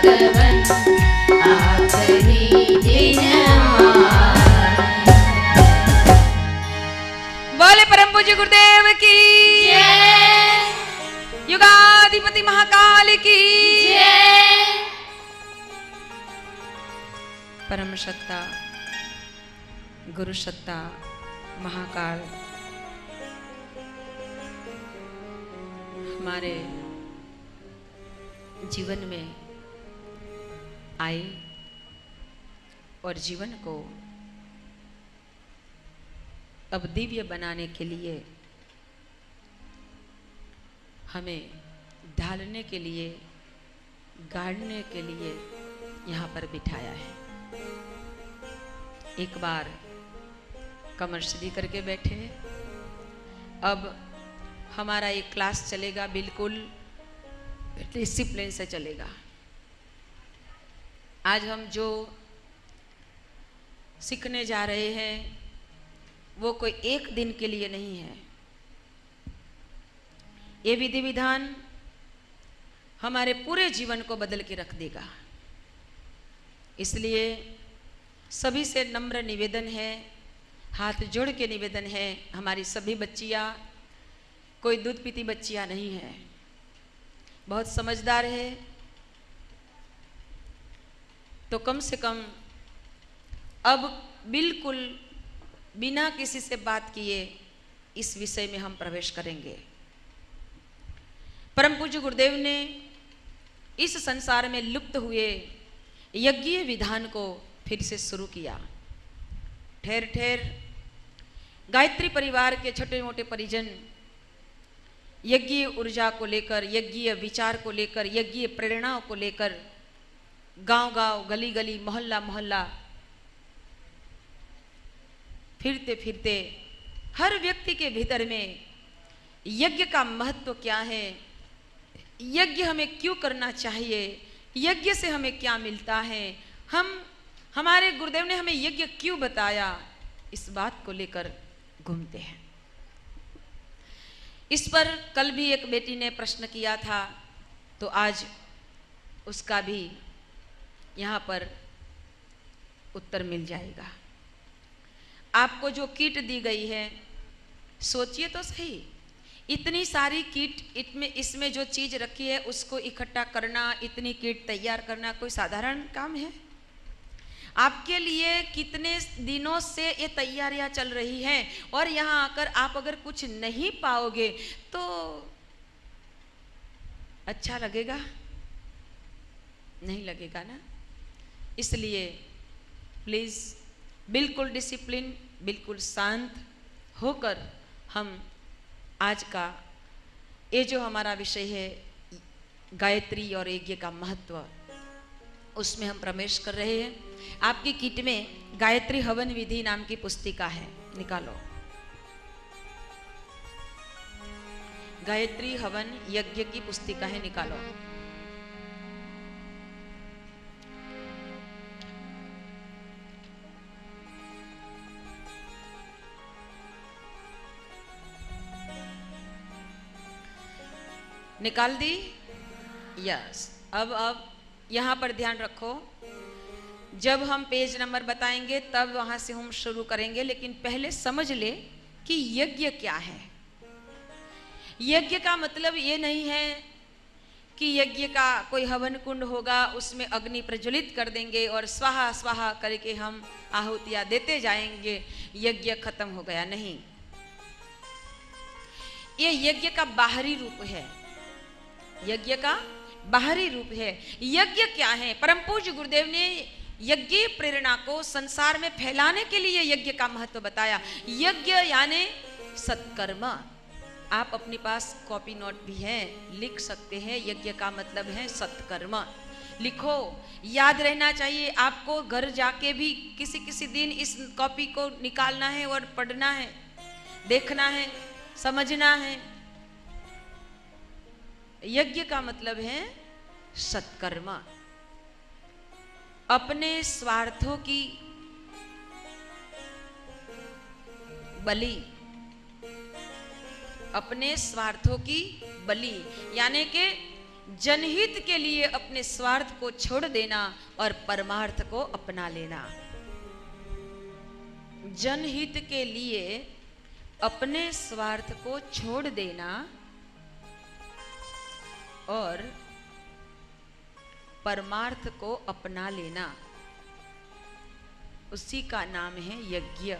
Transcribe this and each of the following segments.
भगवन आखिरी दिन बोले परम पूज्य गुरुदेव की जय, युगाधिपति महाकाल की जय। परम सत्ता गुरु सत्ता महाकाल हमारे जीवन में आए और जीवन को अब दिव्य बनाने के लिए हमें ढालने के लिए गाड़ने के लिए यहाँ पर बिठाया है। एक बार कमर सीधी करके बैठे। अब हमारा एक क्लास चलेगा, बिल्कुल डिसिप्लिन से चलेगा। आज हम जो सीखने जा रहे हैं वो कोई एक दिन के लिए नहीं है। ये विधि विधान हमारे पूरे जीवन को बदल के रख देगा। इसलिए सभी से नम्र निवेदन है, हाथ जोड़ के निवेदन है, हमारी सभी बच्चियाँ कोई दूध पीती बच्चियाँ नहीं है, बहुत समझदार है। तो कम से कम अब बिल्कुल बिना किसी से बात किए इस विषय में हम प्रवेश करेंगे। परम पूज्य गुरुदेव ने इस संसार में लुप्त हुए यज्ञीय विधान को फिर से शुरू किया। ठेर ठेर गायत्री परिवार के छोटे मोटे परिजन यज्ञीय ऊर्जा को लेकर, यज्ञीय विचार को लेकर, यज्ञीय प्रेरणाओं को लेकर गांव गांव, गली गली, मोहल्ला मोहल्ला फिरते फिरते हर व्यक्ति के भीतर में यज्ञ का महत्व क्या है, यज्ञ हमें क्यों करना चाहिए, यज्ञ से हमें क्या मिलता है, हमारे गुरुदेव ने हमें यज्ञ क्यों बताया, इस बात को लेकर घूमते हैं। इस पर कल भी एक बेटी ने प्रश्न किया था, तो आज उसका भी यहाँ पर उत्तर मिल जाएगा। आपको जो किट दी गई है, सोचिए तो सही, इतनी सारी किट, इसमें जो चीज रखी है उसको इकट्ठा करना, इतनी किट तैयार करना कोई साधारण काम है? आपके लिए कितने दिनों से ये तैयारियां चल रही हैं और यहाँ आकर आप अगर कुछ नहीं पाओगे तो अच्छा लगेगा? नहीं लगेगा ना। इसलिए प्लीज बिल्कुल डिसिप्लिन, बिल्कुल शांत होकर हम आज का ये जो हमारा विषय है गायत्री और यज्ञ का महत्व, उसमें हम प्रवेश कर रहे हैं। आपकी किट में गायत्री हवन विधि नाम की पुस्तिका है, निकालो। गायत्री हवन यज्ञ की पुस्तिका है, निकालो। निकाल दी? यस। अब यहाँ पर ध्यान रखो, जब हम पेज नंबर बताएंगे तब वहाँ से हम शुरू करेंगे, लेकिन पहले समझ ले कि यज्ञ क्या है। यज्ञ का मतलब ये नहीं है कि यज्ञ का कोई हवन कुंड होगा, उसमें अग्नि प्रज्वलित कर देंगे और स्वाहा स्वाहा करके हम आहुतियाँ देते जाएंगे, यज्ञ खत्म हो गया। नहीं, ये यज्ञ का बाहरी रूप है, यज्ञ का बाहरी रूप है। यज्ञ क्या है? परम पूज्य गुरुदेव ने यज्ञ प्रेरणा को संसार में फैलाने के लिए यज्ञ का महत्व बताया। यज्ञ यानी सत्कर्म। आप अपने पास कॉपी नोट भी है, लिख सकते हैं। यज्ञ का मतलब है सत्कर्म। लिखो, याद रहना चाहिए आपको। घर जाके भी किसी किसी दिन इस कॉपी को निकालना है और पढ़ना है, देखना है, समझना है। यज्ञ का मतलब है सत्कर्म। अपने स्वार्थों की बलि, अपने स्वार्थों की बलि, यानी कि जनहित के लिए अपने स्वार्थ को छोड़ देना और परमार्थ को अपना लेना। जनहित के लिए अपने स्वार्थ को छोड़ देना और परमार्थ को अपना लेना, उसी का नाम है यज्ञ।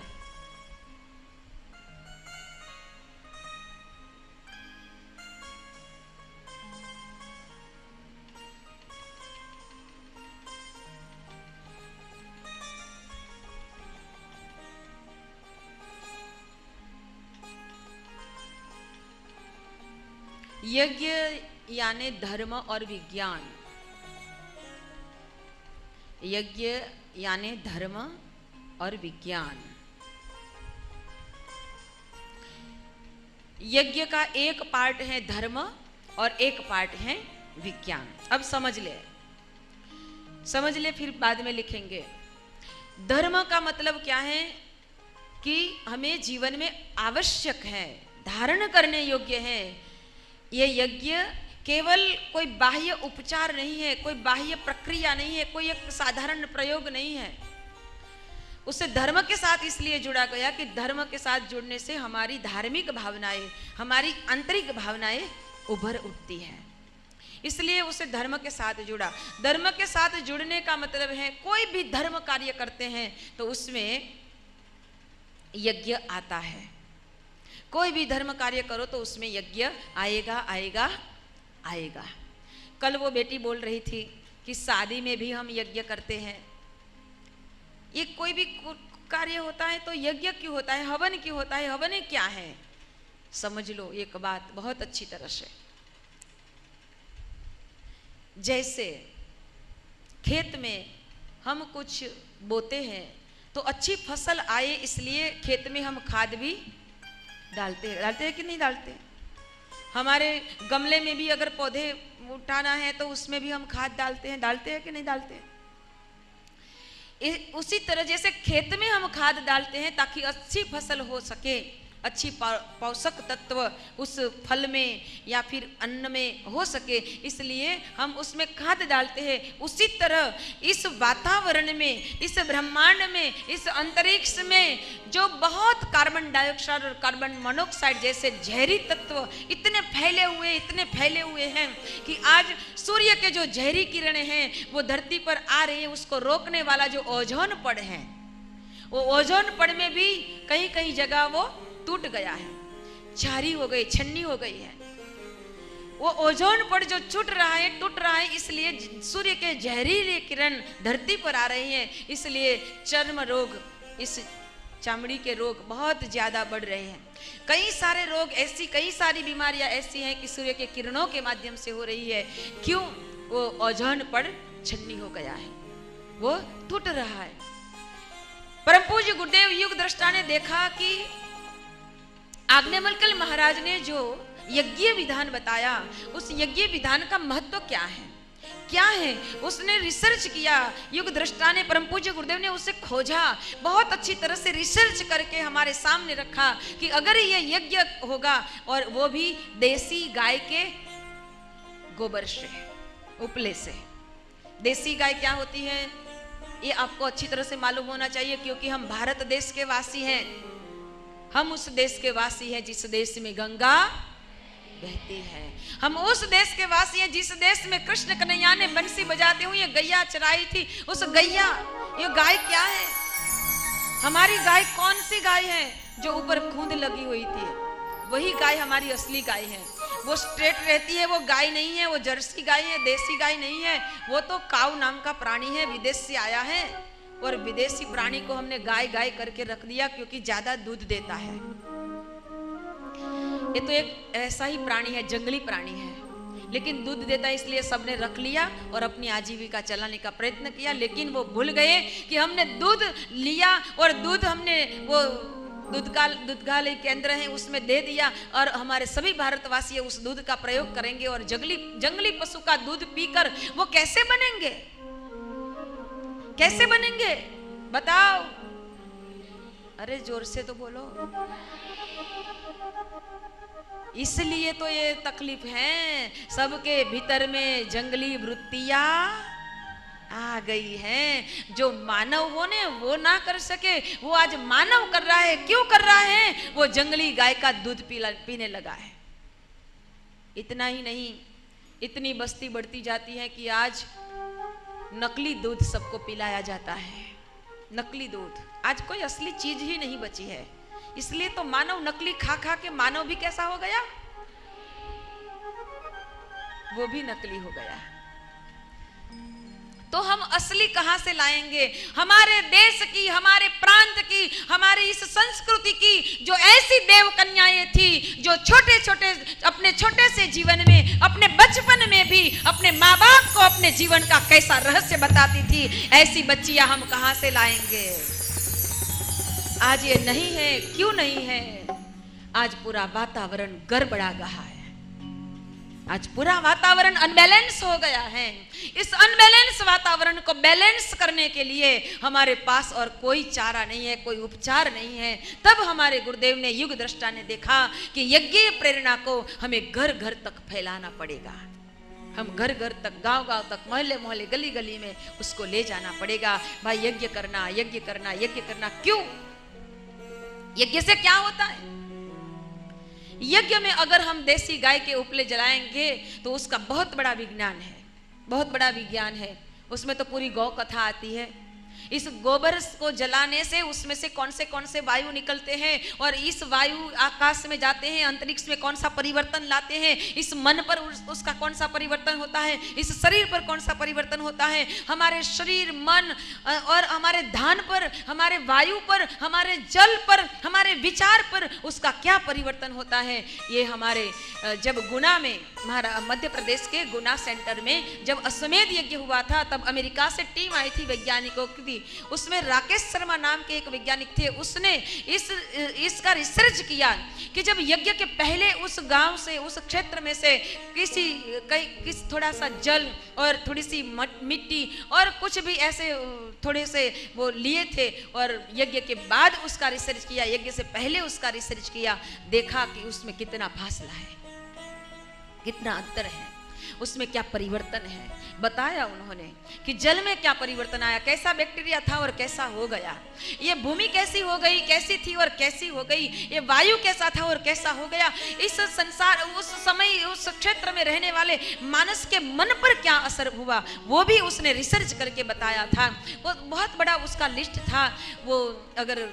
यज्ञ यानी धर्म और विज्ञान। यज्ञ यानी धर्म और विज्ञान। यज्ञ का एक पार्ट है धर्म और एक पार्ट है विज्ञान। अब समझ ले फिर बाद में लिखेंगे। धर्म का मतलब क्या है कि हमें जीवन में आवश्यक है, धारण करने योग्य है। ये यज्ञ केवल कोई बाह्य उपचार नहीं है, कोई बाह्य प्रक्रिया नहीं है, कोई एक साधारण प्रयोग नहीं है। उसे धर्म के साथ इसलिए जुड़ा गया कि धर्म के साथ जुड़ने से हमारी धार्मिक भावनाएं, हमारी आंतरिक भावनाएं उभर उठती हैं, इसलिए उसे धर्म के साथ जुड़ा। धर्म के साथ जुड़ने का मतलब है कोई भी धर्म कार्य करते हैं तो उसमें यज्ञ आता है। कोई भी धर्म कार्य करो तो उसमें यज्ञ आएगा आएगा आएगा। कल वो बेटी बोल रही थी कि शादी में भी हम यज्ञ करते हैं। ये कोई भी कार्य होता है तो यज्ञ क्यों होता है, हवन क्यों होता है, हवन क्या है? समझ लो एक बात बहुत अच्छी तरह से। जैसे खेत में हम कुछ बोते हैं तो अच्छी फसल आए इसलिए खेत में हम खाद भी डालते हैं कि नहीं डालते? हमारे गमले में भी अगर पौधे उठाना है तो उसमें भी हम खाद डालते हैं कि नहीं डालते? उसी तरह जैसे खेत में हम खाद डालते हैं ताकि अच्छी फसल हो सके, अच्छी पोषक तत्व उस फल में या फिर अन्न में हो सके, इसलिए हम उसमें खाद डालते हैं। उसी तरह इस वातावरण में, इस ब्रह्मांड में, इस अंतरिक्ष में जो बहुत कार्बन डाइऑक्साइड और कार्बन मोनोऑक्साइड जैसे जहरी तत्व इतने फैले हुए हैं कि आज सूर्य के जो जहरी किरणें हैं वो धरती पर आ रही है, उसको रोकने वाला जो ओजोन पड़ है, वो ओजोन पड़ में भी कहीं कहीं जगह वो टूट गया है, छारी हो गई, छन्नी हो गई है। वो ओजोन पड़ जो टूट रहा है, इसलिए सूर्य के जहरीले किरण धरती पर आ रही हैं, इसलिए चर्म रोग, इस चमड़ी के रोग बहुत ज्यादा बढ़ रहे हैं। कई सारे रोग ऐसी, कई सारी बीमारियां ऐसी हैं कि सूर्य के किरणों के माध्यम से हो रही है। क्यों? वो ओजोन पड़ छन्नी हो गया है, वो टूट रहा है। परम पूज्य गुरुदेव युग दृष्टा ने देखा कि आग्नेयमलकल महाराज ने जो यज्ञ विधान बताया, उस यज्ञ विधान का महत्व क्या है उसने रिसर्च किया। युग दृष्टा ने, परम पूज्य गुरुदेव ने उसे खोजा, बहुत अच्छी तरह से रिसर्च करके हमारे सामने रखा कि अगर ये यज्ञ होगा और वो भी देसी गाय के गोबर से, उपले से। देसी गाय क्या होती है ये आपको अच्छी तरह से मालूम होना चाहिए, क्योंकि हम भारत देश के वासी हैं। हम उस देश के वासी हैं जिस देश में गंगा बहती है। हम उस देश के वासी हैं जिस देश में कृष्ण कन्हैया ने बंसी बजाते हुए गैया चराई थी। उस गैया, ये गाय क्या है? हमारी गाय कौन सी गाय है? जो ऊपर खूंद लगी हुई थी, वही गाय हमारी असली गाय है। वो स्ट्रेट रहती है, वो गाय नहीं है, वो जर्सी गाय है, देसी गाय नहीं है। वो तो काऊ नाम का प्राणी है, विदेश से आया है, और विदेशी प्राणी को हमने गाय गाय करके रख दिया क्योंकि ज्यादा दूध देता है। ये तो एक ऐसा ही प्राणी है, जंगली प्राणी है, लेकिन दूध देता है इसलिए सबने रख लिया और अपनी आजीविका चलाने का प्रयत्न किया। लेकिन वो भूल गए कि हमने दूध लिया और दूध हमने वो दूधगालय केंद्र है उसमें दे दिया, और हमारे सभी भारतवासी उस दूध का प्रयोग करेंगे और जंगली पशु का दूध पीकर वो कैसे बनेंगे? कैसे बनेंगे बताओ? अरे जोर से तो बोलो। इसलिए तो ये तकलीफ है, सबके भीतर में जंगली वृत्तियां आ गई हैं। जो मानव होने वो ना कर सके, वो आज मानव कर रहा है। क्यों कर रहा है? वो जंगली गाय का दूध पीने लगा है। इतना ही नहीं, इतनी बस्ती बढ़ती जाती है कि आज नकली दूध सबको पिलाया जाता है। नकली दूध, आज कोई असली चीज ही नहीं बची है। इसलिए तो मानव नकली खा खा के मानव भी कैसा हो गया, वो भी नकली हो गया। तो हम असली कहां से लाएंगे? हमारे देश की, हमारे प्रांत की, हमारे इस संस्कृति की जो ऐसी देव कन्याएं थी, जो छोटे छोटे अपने छोटे से जीवन में, अपने बचपन में भी अपने माँ बाप को अपने जीवन का कैसा रहस्य बताती थी, ऐसी बच्चियां हम कहां से लाएंगे? आज ये नहीं है। क्यों नहीं है? आज पूरा वातावरण गड़बड़ा रहा है। आज पूरा वातावरण अनबैलेंस हो गया है। इस अनबैलेंस वातावरण को बैलेंस करने के लिए हमारे पास और कोई चारा नहीं है, कोई उपचार नहीं है। तब हमारे गुरुदेव ने, युग दृष्टा ने देखा कि यज्ञ प्रेरणा को हमें घर घर तक फैलाना पड़ेगा। हम घर घर तक, गांव गांव तक, मोहल्ले मोहल्ले, गली गली में उसको ले जाना पड़ेगा। भाई यज्ञ करना, यज्ञ करना, यज्ञ करना। क्यों? यज्ञ से क्या होता है? यज्ञ में अगर हम देसी गाय के उपले जलाएंगे तो उसका बहुत बड़ा विज्ञान है, बहुत बड़ा विज्ञान है। उसमें तो पूरी गौ कथा आती है। इस गोबर को जलाने से उसमें से कौन से वायु निकलते हैं और इस वायु आकाश में जाते हैं, अंतरिक्ष में कौन सा परिवर्तन लाते हैं, इस मन पर उसका कौन सा परिवर्तन होता है, इस शरीर पर कौन सा परिवर्तन होता है, हमारे शरीर, मन और हमारे धान पर, हमारे वायु पर, हमारे जल पर, हमारे विचार पर उसका क्या परिवर्तन होता है। ये हमारे जब गुना में, मध्य प्रदेश के गुना सेंटर में जब अश्वमेध यज्ञ हुआ था, तब अमेरिका से टीम आई थी वैज्ञानिकों की। उसमें राकेश शर्मा नाम के एक वैज्ञानिक थे। उसने इसका रिसर्च किया कि जब यज्ञ के पहले उस गांव से, उस क्षेत्र में से किसी थोड़ा सा जल और थोड़ी सी मिट्टी और कुछ भी ऐसे थोड़े से वो लिए थे, और यज्ञ के बाद उसका रिसर्च किया, यज्ञ से पहले उसका रिसर्च किया, देखा कि उसमें कितना फासला है, कितना अंतर है, उसमें क्या परिवर्तन है। बताया उन्होंने कि जल में क्या परिवर्तन आया, कैसा बैक्टीरिया था और कैसा हो गया, ये भूमि कैसी हो गई, कैसी थी और कैसी हो गई, ये वायु कैसा था और कैसा हो गया, इस संसार, उस समय, उस क्षेत्र में रहने वाले मानस के मन पर क्या असर हुआ, वो भी उसने रिसर्च करके बताया था। वो बहुत बड़ा उसका लिस्ट था। वो अगर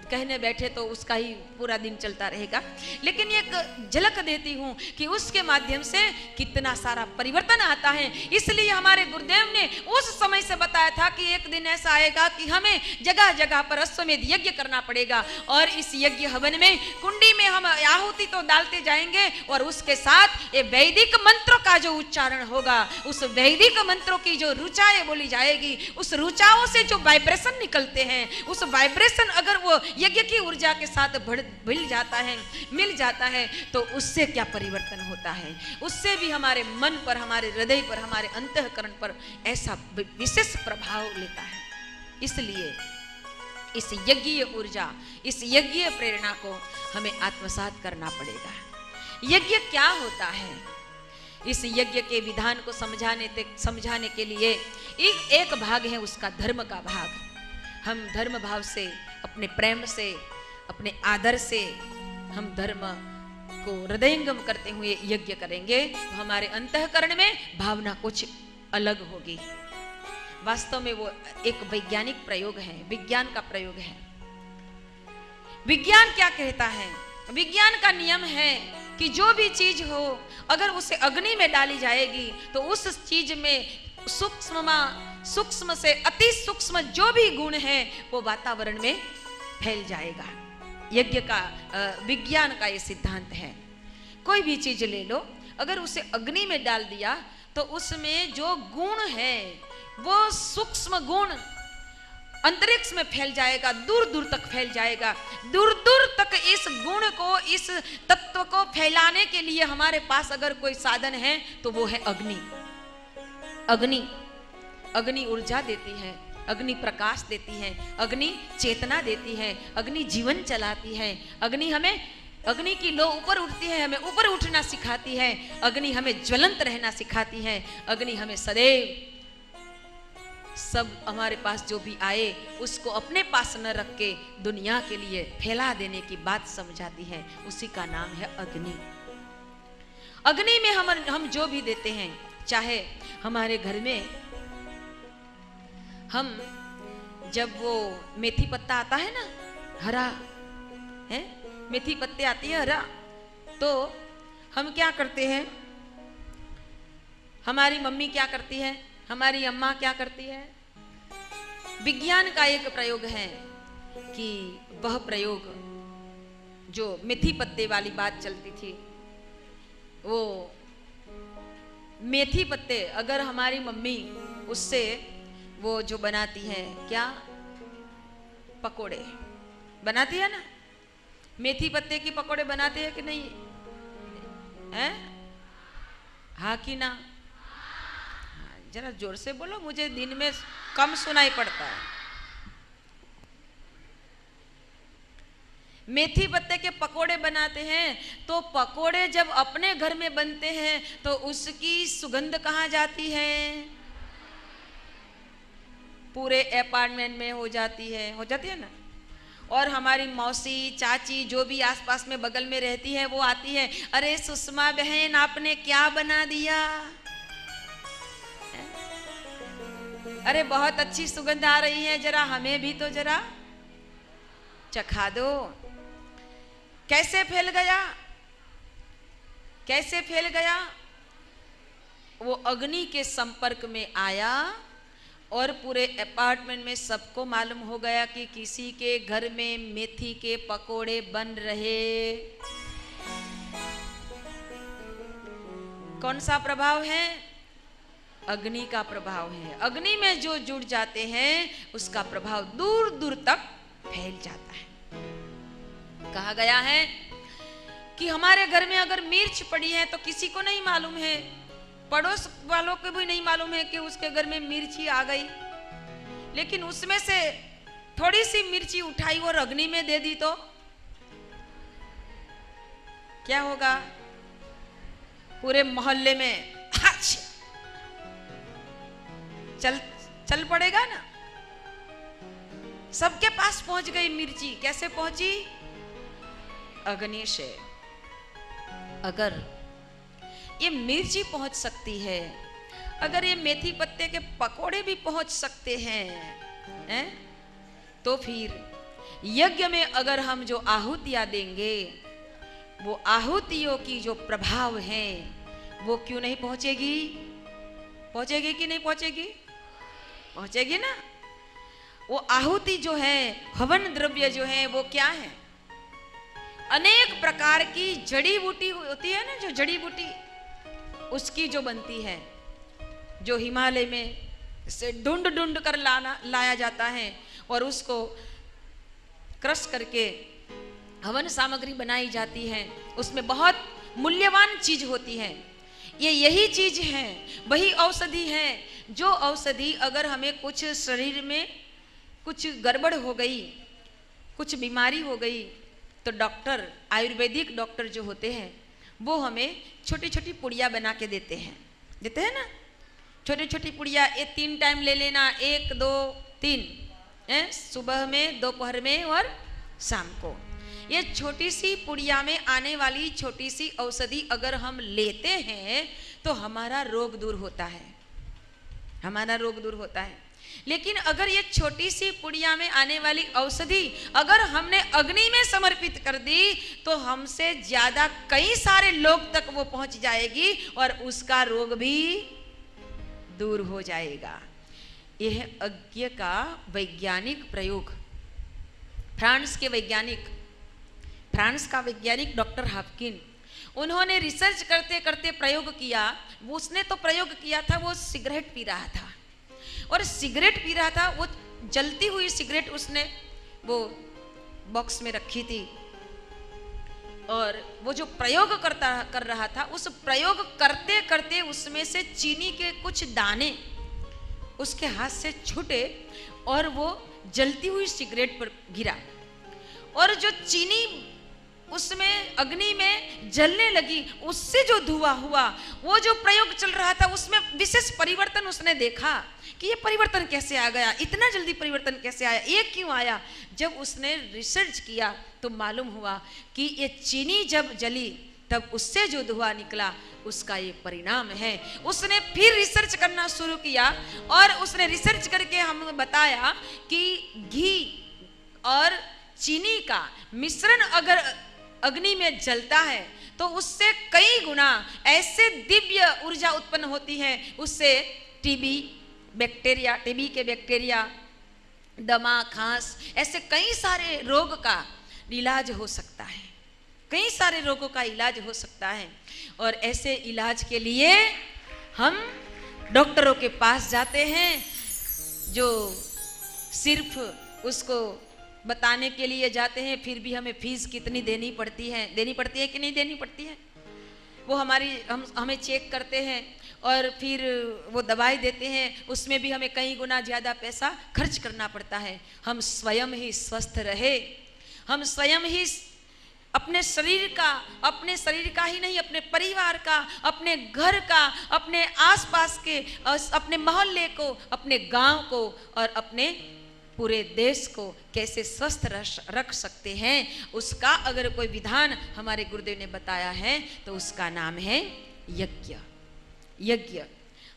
कहने बैठे तो उसका ही पूरा दिन चलता रहेगा, लेकिन एक झलक देती हूं कि उसके माध्यम से कितना सारा परिवर्तन आता है। इसलिए हमारे गुरुदेव ने उस समय से बताया था कि एक दिन ऐसा आएगा कि हमें जगह जगह पर अश्वमेध यज्ञ करना पड़ेगा, और इस यज्ञ हवन में कुंडी में हम आहुति तो डालते जाएंगे, और उसके साथ ये वैदिक मंत्रों का जो उच्चारण होगा, उस वैदिक मंत्रों की जो ऋचाएं बोली जाएगी, उस ऋचाओं से जो वाइब्रेशन निकलते हैं, उस वाइब्रेशन अगर वो यज्ञ की ऊर्जा के साथ मिल जाता है तो उससे क्या परिवर्तन होता है। उससे भी हमारे मन पर, हमारे हृदय पर, हमारे अंतःकरण पर ऐसा विशेष प्रभाव लेता है। इसलिए इस यज्ञीय ऊर्जा, इस यज्ञीय प्रेरणा को हमें आत्मसात करना पड़ेगा। यज्ञ क्या होता है, इस यज्ञ के विधान को समझाने के लिए एक भाग है उसका धर्म का भाग। हम धर्म भाव से, अपने प्रेम से, अपने आदर से हम धर्म को हृदयंगम करते हुए यज्ञ करेंगे तो हमारे अंतःकरण में भावना कुछ अलग होगी। वास्तव में वो एक वैज्ञानिक प्रयोग है, विज्ञान का प्रयोग है। विज्ञान क्या कहता है? विज्ञान का नियम है कि जो भी चीज हो, अगर उसे अग्नि में डाली जाएगी तो उस चीज में सूक्ष्म से अति सूक्ष्म जो भी गुण है वो वातावरण में फैल जाएगा। यज्ञ का, विज्ञान का ये सिद्धांत है। कोई भी चीज ले लो, अगर उसे अग्नि में डाल दिया तो उसमें जो गुण है वो सूक्ष्म गुण अंतरिक्ष में फैल जाएगा, दूर दूर तक फैल जाएगा। दूर दूर तक इस गुण को, इस तत्व को फैलाने के लिए हमारे पास अगर कोई साधन है तो वो है अग्नि। अग्नि ऊर्जा देती है, अग्नि प्रकाश देती है, अग्नि चेतना देती है, अग्नि जीवन चलाती है, अग्नि हमें अग्नि की लो ऊपर उठती है, हमें ऊपर उठना सिखाती है। अग्नि हमें ज्वलंत रहना सिखाती है। अग्नि हमें सदैव सब हमारे पास जो भी आए उसको अपने पास न रख के दुनिया के लिए फैला देने की बात समझाती है। उसी का नाम है अग्नि। अग्नि में हम जो भी देते हैं, चाहे हमारे घर में हम जब वो मेथी पत्ता आता है ना, हरा है, मेथी पत्ते आती है हरा, तो हम क्या करते हैं, हमारी मम्मी क्या करती है, हमारी अम्मा क्या करती है, विज्ञान का एक प्रयोग है कि वह प्रयोग जो मेथी पत्ते वाली बात चलती थी, वो मेथी पत्ते अगर हमारी मम्मी उससे वो जो बनाती है, क्या पकोड़े बनाती है ना, मेथी पत्ते की पकोड़े बनाते हैं कि नहीं है? हाँ कि ना? जरा जोर से बोलो, मुझे दिन में कम सुनाई पड़ता है। मेथी पत्ते के पकोड़े बनाते हैं, तो पकोड़े जब अपने घर में बनते हैं तो उसकी सुगंध कहाँ जाती है? पूरे अपार्टमेंट में हो जाती है ना। और हमारी मौसी चाची जो भी आसपास में बगल में रहती है वो आती है, अरे सुषमा बहन आपने क्या बना दिया, अरे बहुत अच्छी सुगंध आ रही है, जरा हमें भी तो जरा चखा दो। कैसे फैल गया, कैसे फैल गया? वो अग्नि के संपर्क में आया और पूरे अपार्टमेंट में सबको मालूम हो गया कि किसी के घर में मेथी के पकोड़े बन रहे। कौन सा प्रभाव है? अग्नि का प्रभाव है। अग्नि में जो जुड़ जाते हैं उसका प्रभाव दूर दूर तक फैल जाता है। कहा गया है कि हमारे घर में अगर मिर्च पड़ी है तो किसी को नहीं मालूम है, पड़ोस वालों को भी नहीं मालूम है कि उसके घर में मिर्ची आ गई, लेकिन उसमें से थोड़ी सी मिर्ची उठाई और अग्नि में दे दी तो क्या होगा? पूरे मोहल्ले में चल पड़ेगा ना। सबके पास पहुंच गई मिर्ची। कैसे पहुंची? अग्नि से। अगर ये मिर्ची पहुंच सकती है, अगर ये मेथी पत्ते के पकोड़े भी पहुंच सकते हैं, तो फिर यज्ञ में अगर हम जो आहुतियां देंगे, वो आहुतियों की जो प्रभाव है वो क्यों नहीं पहुंचेगी? पहुंचेगी कि नहीं पहुंचेगी? पहुंचेगी ना। वो आहुति जो है, हवन द्रव्य जो है, वो क्या है? अनेक प्रकार की जड़ी बूटी होती है ना, जो जड़ी बूटी उसकी जो बनती है, जो हिमालय में से ढूंढ ढूंढ कर लाया जाता है और उसको क्रश करके हवन सामग्री बनाई जाती है। उसमें बहुत मूल्यवान चीज होती है। ये यही चीज है, वही औषधि है, जो औषधि अगर हमें कुछ शरीर में कुछ गड़बड़ हो गई, कुछ बीमारी हो गई, तो डॉक्टर, आयुर्वेदिक डॉक्टर जो होते हैं वो हमें छोटी छोटी पुड़िया बना के देते हैं ना। छोटी छोटी पुड़िया, ये 3 टाइम ले लेना, 1 2 3, सुबह में, दोपहर में और शाम को। ये छोटी सी पुड़िया में आने वाली छोटी सी औषधि अगर हम लेते हैं तो हमारा रोग दूर होता है, हमारा रोग दूर होता है। लेकिन अगर ये छोटी सी पुड़िया में आने वाली औषधि अगर हमने अग्नि में समर्पित कर दी तो हमसे ज्यादा कई सारे लोग तक वो पहुंच जाएगी और उसका रोग भी दूर हो जाएगा। यह यज्ञ का वैज्ञानिक प्रयोग। फ्रांस का वैज्ञानिक डॉक्टर हाफकिन, उन्होंने रिसर्च करते करते प्रयोग किया। उसने तो प्रयोग किया था, वो सिगरेट पी रहा था और सिगरेट पी रहा था, वो जलती हुई सिगरेट उसने वो बॉक्स में रखी थी और वो जो प्रयोग कर रहा था, उस प्रयोग करते करते उसमें से चीनी के कुछ दाने उसके हाथ से छूटे और वो जलती हुई सिगरेट पर गिरा और जो चीनी उसमें अग्नि में जलने लगी, उससे जो धुआं हुआ, वो जो प्रयोग चल रहा था उसमें विशेष परिवर्तन उसने देखा कि ये परिवर्तन कैसे आ गया, इतना जल्दी परिवर्तन कैसे आया, ये क्यों आया। जब उसने रिसर्च किया तो मालूम हुआ कि ये चीनी जब जली तब उससे जो धुआं निकला उसका ये परिणाम है। उसने फिर रिसर्च करना शुरू किया और उसने रिसर्च करके हमें बताया कि घी और चीनी का मिश्रण अगर अग्नि में जलता है तो उससे कई गुना ऐसे दिव्य ऊर्जा उत्पन्न होती है, उससे टीबी के बैक्टीरिया, दमा, खांस, ऐसे कई सारे रोग का इलाज हो सकता है, कई सारे रोगों का इलाज हो सकता है। और ऐसे इलाज के लिए हम डॉक्टरों के पास जाते हैं जो सिर्फ उसको बताने के लिए जाते हैं, फिर भी हमें फीस कितनी देनी पड़ती है कि नहीं देनी पड़ती है। वो हमें चेक करते हैं और फिर वो दवाई देते हैं, उसमें भी हमें कई गुना ज़्यादा पैसा खर्च करना पड़ता है। हम स्वयं ही स्वस्थ रहे, हम स्वयं ही अपने शरीर का ही नहीं, अपने परिवार का, अपने घर का, अपने आसपास के, अपने मोहल्ले को, अपने गांव को और अपने पूरे देश को कैसे स्वस्थ रख सकते हैं, उसका अगर कोई विधान हमारे गुरुदेव ने बताया है तो उसका नाम है यज्ञ। यज्ञ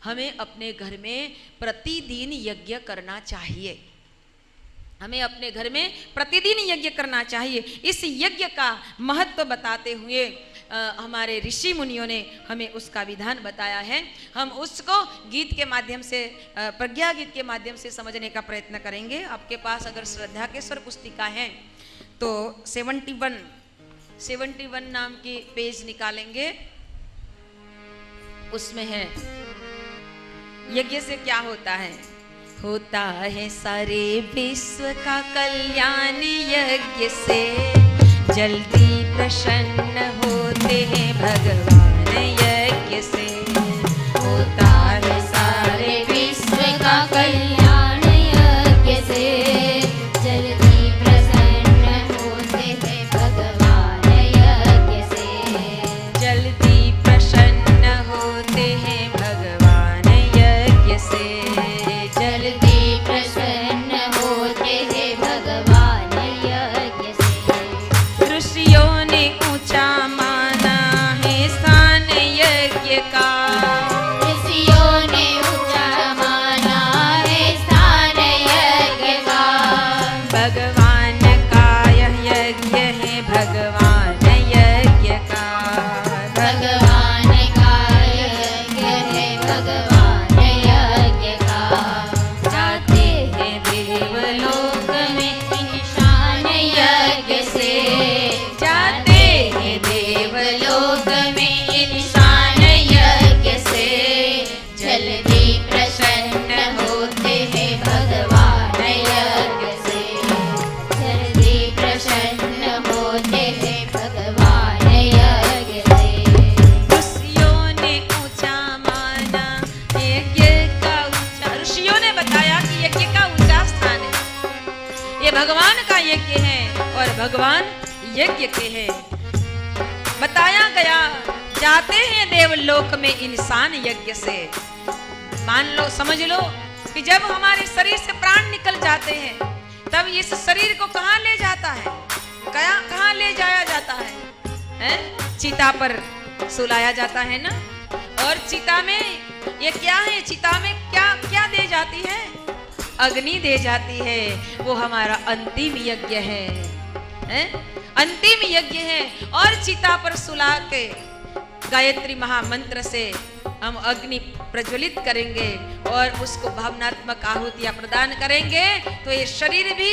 हमें अपने घर में प्रतिदिन यज्ञ करना चाहिए, हमें अपने घर में प्रतिदिन यज्ञ करना चाहिए। इस यज्ञ का महत्व बताते हुए हमारे ऋषि मुनियों ने हमें उसका विधान बताया है। हम उसको गीत के माध्यम से, प्रज्ञा गीत के माध्यम से समझने का प्रयत्न करेंगे। आपके पास अगर श्रद्धा के स्वर पुस्तिका है तो 71 नाम की पेज निकालेंगे, उसमें है यज्ञ से क्या होता है। होता है सारे विश्व का कल्याण यज्ञ से, जल्दी प्रसन्न होते हैं भगवान यज्ञ से। होता है सारे विश्व का कल्याण यज्ञ से, जल्दी प्रसन्न होते हैं भगवान यज्ञ से। जल्दी प्रसन्न होते हैं भगवान यज्ञ से। जल्दी प्रसन्न होते हैं भगवान यज्ञ से। ऋषियों ने ऊंचा माना है स्थान यज्ञ का, ऋषियों ने ऊंचा माना है स्थान यज्ञ का। भगवान का यह यज्ञ है भगवान यज्ञ का। भगवान का यज्ञ है भगवान यज्ञ का। जाते हैं देवलोक में इंसान यज्ञ से, जाते हैं देवलोक में इंसान यज्ञ से। जल्दी प्रसन्न होते हैं भगवान यज्ञ से, जल्दी प्रसन्न होते हैं भगवान यज्ञ से। ऋषियों ने ऊंचा माना यज्ञ का ऊंचा, ऋषियों ने बताया कि यज्ञ का ऊंचा स्थान है, ये भगवान का यज्ञ है और भगवान यज्ञ के हैं। बताया गया जाते हैं देवलोक में इंसान यज्ञ से। मान लो, समझ लो कि जब हमारे शरीर से प्राण निकल जाते हैं तब इस शरीर को कहाँ ले जाता है, कहाँ ले जाया जाता है? चिता पर सुलाया जाता है ना। और चिता में ये क्या है, चिता में क्या क्या दे जाती है? अग्नि दे जाती है। वो हमारा अंतिम यज्ञ है, अंतिम यज्ञ है। और चिता पर सुला के गायत्री महामंत्र से हम अग्नि प्रज्वलित करेंगे और उसको भावनात्मक आहुतियां प्रदान करेंगे तो ये शरीर भी,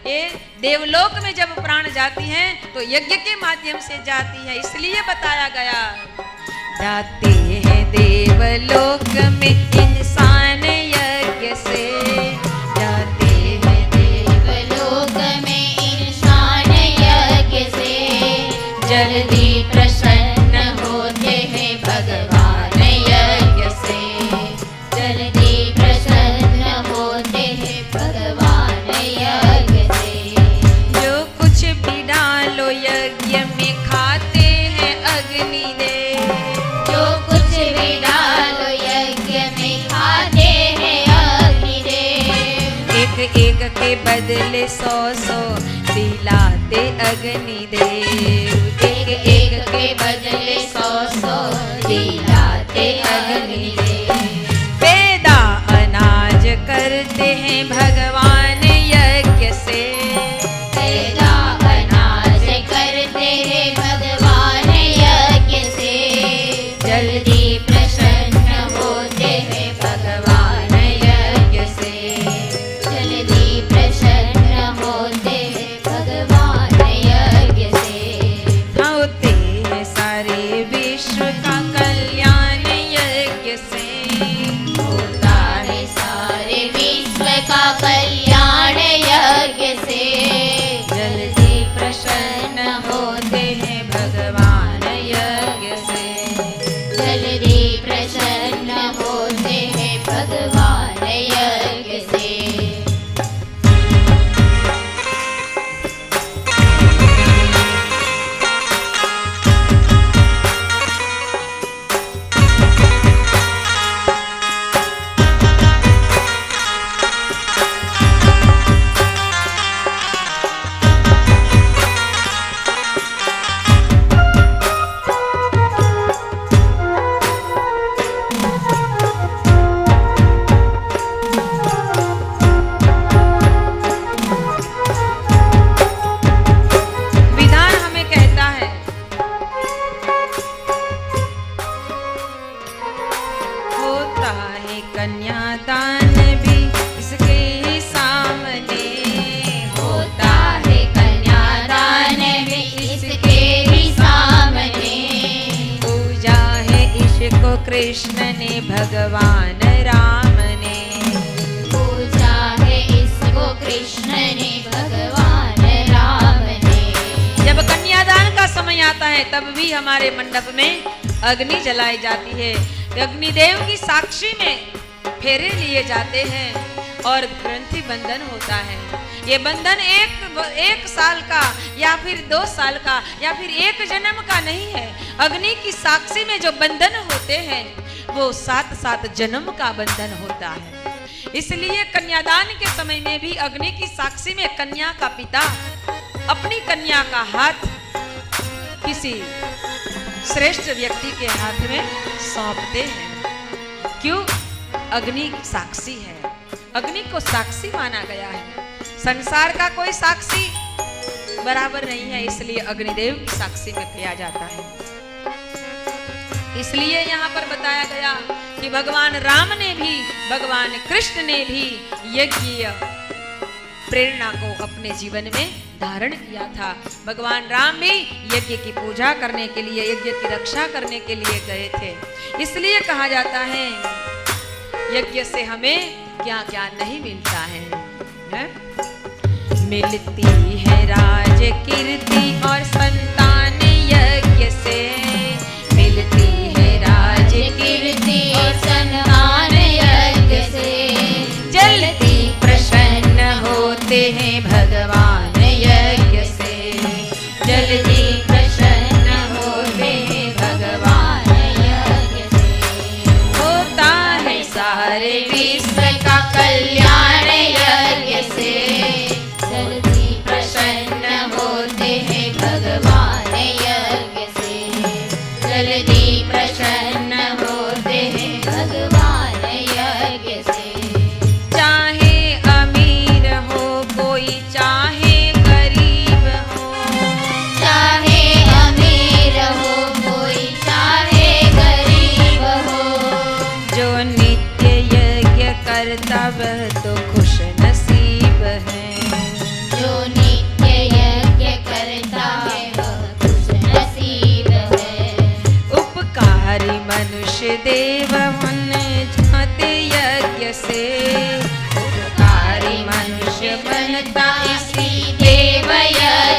ये देवलोक में जब प्राण जाती हैं तो यज्ञ के माध्यम से जाती है। इसलिए बताया गया जाते हैं देवलोक में इंसान यज्ञ से। जाते हैं देवलोक में इंसान यज्ञ से, जल्दी प्रसन्न होते हैं भगवान यज्ञ से। जल्दी प्रसन्न होते हैं भगवान यज्ञ से। जो कुछ भी डालो यज्ञ में एक के बदले 100 दिलाते अग्निदेव। एक एक के बदले 100 दिलाते अग्निदेव। पैदा अनाज करते हैं भगवान यज्ञ से। पैदा अनाज करते हैं भगवान यज्ञ से। जल्दी प्रसन्न होते हैं भगवान यज्ञ से। जल्दी प्रसन्न होते हैं भगवान यज्ञ से। होते हैं सारे विश्व का कल्याण यज्ञ से। होता है सारे विश्व का कल्याण यज्ञ से। जल्दी प्रसन्न होते हैं भगवान यज्ञ से। जल्दी प्रसन्न होते हैं भगवान यज्ञ से। विधान हमें कहता है होता है कन्यादान भी इसके ही सामने। होता है कन्यादान भी इसके ही सामने। पूजा है इसको कृष्ण ने भगवान राम ने। पूजा है इसको कृष्ण ने भगवान राम ने। जब कन्यादान का समय आता है तब भी हमारे मंडप में अग्नि जलाई जाती है। अग्निदेव की साक्षी में फेरे लिए जाते हैं और ग्रंथि बंधन होता है। ये बंधन एक साल का या फिर 2 साल का या फिर 1 जन्म का नहीं है। अग्नि की साक्षी में जो बंधन होते हैं वो 7 जन्म का बंधन होता है। इसलिए कन्यादान के समय में भी अग्नि की साक्षी में कन्या का पिता अपनी कन्या का हाथ किसी श्रेष्ठ व्यक्ति के हाथ में सौंपते हैं। क्यों? अग्नि साक्षी है। अग्नि को साक्षी माना गया है। संसार का कोई साक्षी बराबर नहीं है, इसलिए अग्निदेव की साक्षी में किया जाता है। इसलिए यहाँ पर बताया गया कि भगवान राम ने भी, भगवान कृष्ण ने भी यज्ञ प्रेरणा को अपने जीवन में धारण किया था। भगवान राम भी यज्ञ की पूजा करने के लिए, यज्ञ की रक्षा करने के लिए गए थे। इसलिए कहा जाता है यज्ञ से हमें क्या क्या नहीं मिलता है? मिलती है राज कीर्ति और संतान यज्ञ से। मिलती है राज कीर्ति और संतान यज्ञ से। जल्दी प्रसन्न होते हैं भगवान यज्ञ से। जल्दी प्रसन्न होते हैं भगवान यज्ञ से। होता है सारे विश्व का कल्याण यज्ञ से। जल्दी प्रसन्न होते हैं भगवान यज्ञ से। जल्दी प्रसन्न होते हैं भगवान यज्ञ से। चाहे अमीर हो कोई, चाहे गरीब हो। चाहे अमीर हो कोई, चाहे गरीब हो। जो नित्य यज्ञ करता वह तो खुश नसीब है। जो नित्य यज्ञ करता है वह खुश नसीब है। उपकारी मनुष्य देव मन जाते यज्ञ से। उपकारी मनुष्य बनता इसी देव यज्ञ